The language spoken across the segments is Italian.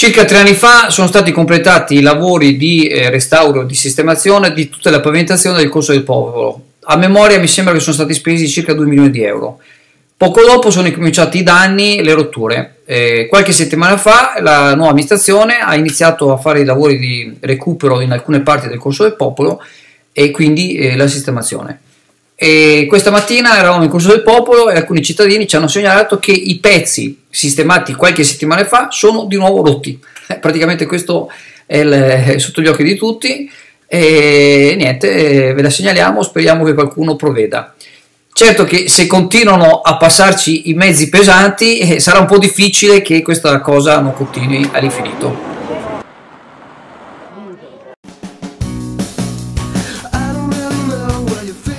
Circa 3 anni fa sono stati completati i lavori di restauro, di sistemazione di tutta la pavimentazione del Corso del Popolo. A memoria mi sembra che sono stati spesi circa 2 milioni di euro. Poco dopo sono incominciati i danni e le rotture. Qualche settimana fa la nuova amministrazione ha iniziato a fare i lavori di recupero in alcune parti del Corso del Popolo e quindi la sistemazione. E questa mattina eravamo in Corso del Popolo e alcuni cittadini ci hanno segnalato che i pezzi sistemati qualche settimana fa sono di nuovo rotti. Praticamente questo è sotto gli occhi di tutti e niente, ve la segnaliamo, speriamo che qualcuno provveda. Certo che se continuano a passarci i mezzi pesanti sarà un po' difficile che questa cosa non continui all'infinito.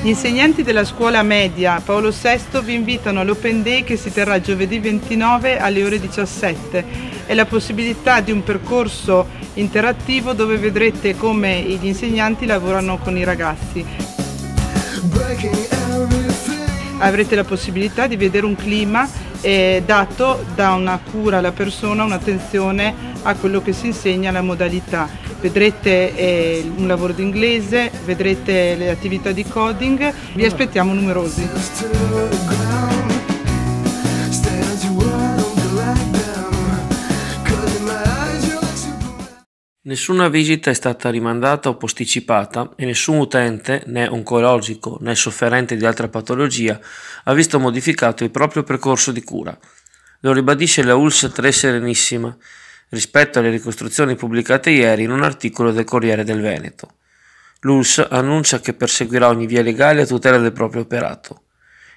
Gli insegnanti della scuola media Paolo VI vi invitano all'Open Day che si terrà giovedì 29 alle ore 17. È la possibilità di un percorso interattivo dove vedrete come gli insegnanti lavorano con i ragazzi. Avrete la possibilità di vedere un clima dato da una cura alla persona, un'attenzione a quello che si insegna, la modalità. Vedrete un lavoro di inglese, vedrete le attività di coding, vi aspettiamo numerosi. Nessuna visita è stata rimandata o posticipata e nessun utente, né oncologico né sofferente di altra patologia, ha visto modificato il proprio percorso di cura. Lo ribadisce la ULSS 3 Serenissima rispetto alle ricostruzioni pubblicate ieri in un articolo del Corriere del Veneto. L'ULSS annuncia che perseguirà ogni via legale a tutela del proprio operato.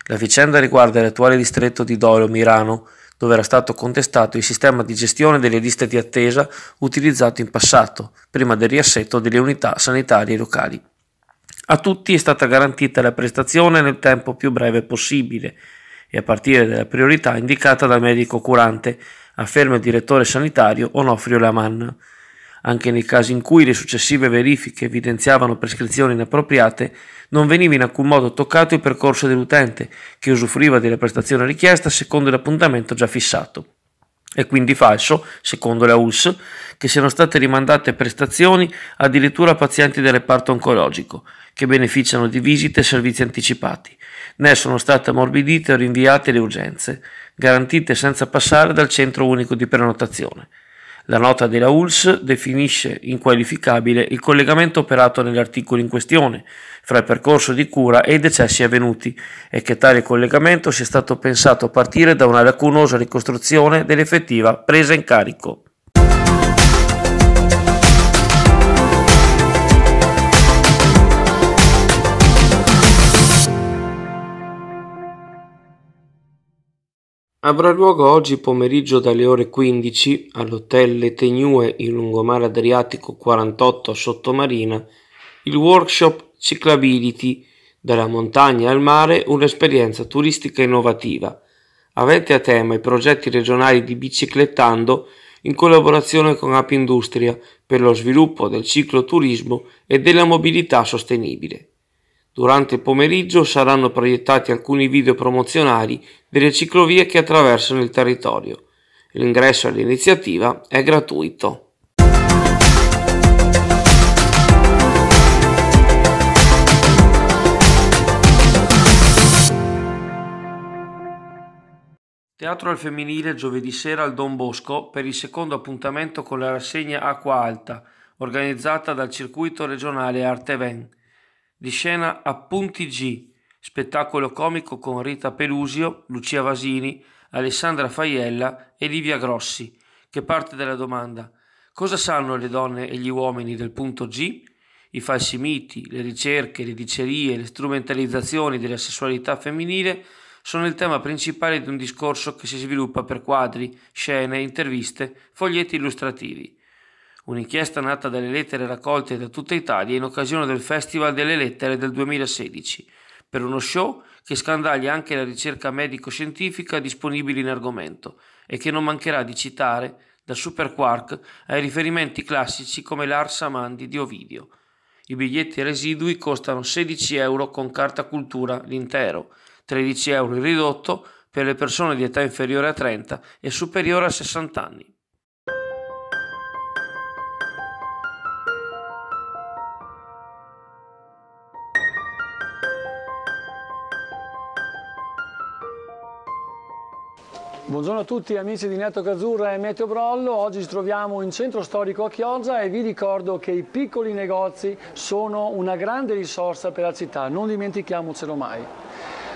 La vicenda riguarda l'attuale distretto di Dolo Mirano, dove era stato contestato il sistema di gestione delle liste di attesa utilizzato in passato, prima del riassetto delle unità sanitarie locali. A tutti è stata garantita la prestazione nel tempo più breve possibile e a partire dalla priorità indicata dal medico curante, afferma il direttore sanitario Onofrio Lamanna. Anche nei casi in cui le successive verifiche evidenziavano prescrizioni inappropriate, non veniva in alcun modo toccato il percorso dell'utente, che usufruiva della prestazione richiesta secondo l'appuntamento già fissato. È quindi falso, secondo la ULSS, che siano state rimandate prestazioni addirittura a pazienti del reparto oncologico, che beneficiano di visite e servizi anticipati, né sono state ammorbidite o rinviate le urgenze, garantite senza passare dal centro unico di prenotazione. La nota della ULSS definisce inqualificabile il collegamento operato negli articoli in questione fra il percorso di cura e i decessi avvenuti e che tale collegamento sia stato pensato a partire da una lacunosa ricostruzione dell'effettiva presa in carico. Avrà luogo oggi pomeriggio dalle ore 15 all'Hotel Le Tegnue in lungomare Adriatico 48 a Sottomarina il workshop Cyclability, dalla montagna al mare, un'esperienza turistica innovativa, avente a tema i progetti regionali di Biciclettando in collaborazione con Apindustria per lo sviluppo del cicloturismo e della mobilità sostenibile. Durante il pomeriggio saranno proiettati alcuni video promozionali delle ciclovie che attraversano il territorio. L'ingresso all'iniziativa è gratuito. Teatro al femminile giovedì sera al Don Bosco per il secondo appuntamento con la rassegna Acqua Alta, organizzata dal circuito regionale Arte Ven. Di scena Appunti G, spettacolo comico con Rita Pelusio, Lucia Vasini, Alessandra Faiella e Livia Grossi, che parte dalla domanda: cosa sanno le donne e gli uomini del punto G? I falsi miti, le ricerche, le dicerie, le strumentalizzazioni della sessualità femminile sono il tema principale di un discorso che si sviluppa per quadri, scene, interviste, foglietti illustrativi. Un'inchiesta nata dalle lettere raccolte da tutta Italia in occasione del Festival delle Lettere del 2016, per uno show che scandaglia anche la ricerca medico-scientifica disponibile in argomento e che non mancherà di citare, da Super Quark ai riferimenti classici come l'Ars Amandi di Ovidio. I biglietti residui costano 16 euro con carta cultura l'intero, 13 euro il ridotto per le persone di età inferiore a 30 e superiore a 60 anni. Buongiorno a tutti amici di Network Azzurra e Meteo Brollo. Oggi ci troviamo in centro storico a Chioggia e vi ricordo che i piccoli negozi sono una grande risorsa per la città, non dimentichiamocelo mai.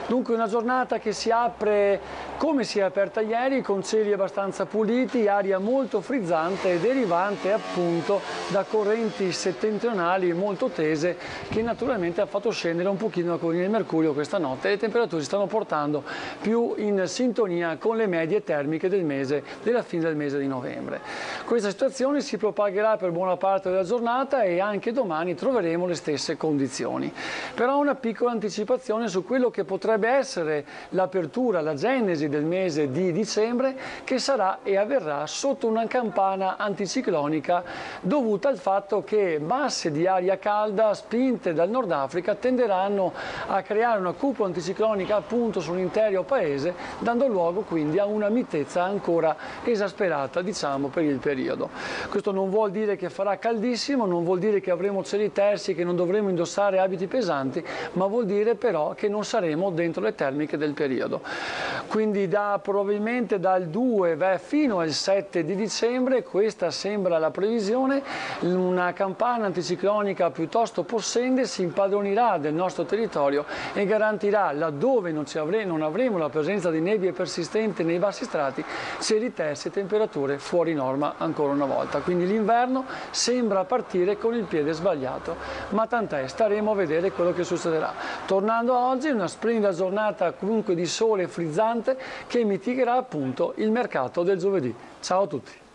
Dunque una giornata che si apre come si è aperta ieri, con cieli abbastanza puliti, aria molto frizzante derivante appunto da correnti settentrionali molto tese che naturalmente ha fatto scendere un pochino la collina del mercurio questa notte e le temperature si stanno portando più in sintonia con le medie termiche del mese, della fine del mese di novembre. Questa situazione si propagherà per buona parte della giornata e anche domani troveremo le stesse condizioni. Però una piccola anticipazione su quello che potrebbe essere l'apertura, la genesi del mese di dicembre, che sarà e avverrà sotto una campana anticiclonica dovuta al fatto che masse di aria calda spinte dal Nord Africa tenderanno a creare una cupola anticiclonica appunto sull'intero paese, dando luogo quindi a una mitezza ancora esasperata, diciamo, per il periodo. Questo non vuol dire che farà caldissimo, non vuol dire che avremo cieli tersi, che non dovremo indossare abiti pesanti, ma vuol dire però che non saremo dentro le termiche del periodo. Quindi probabilmente dal 2 fino al 7 di dicembre, questa sembra la previsione, una campana anticiclonica piuttosto possente si impadronirà del nostro territorio e garantirà, laddove non avremo la presenza di nebbie persistente nei bassi strati, cieli tersi e temperature fuori norma ancora una volta. Quindi l'inverno sembra partire con il piede sbagliato, ma tant'è, staremo a vedere quello che succederà. Tornando a oggi, una splendida giornata comunque di sole frizzante che mitigherà appunto il mercato del giovedì. Ciao a tutti!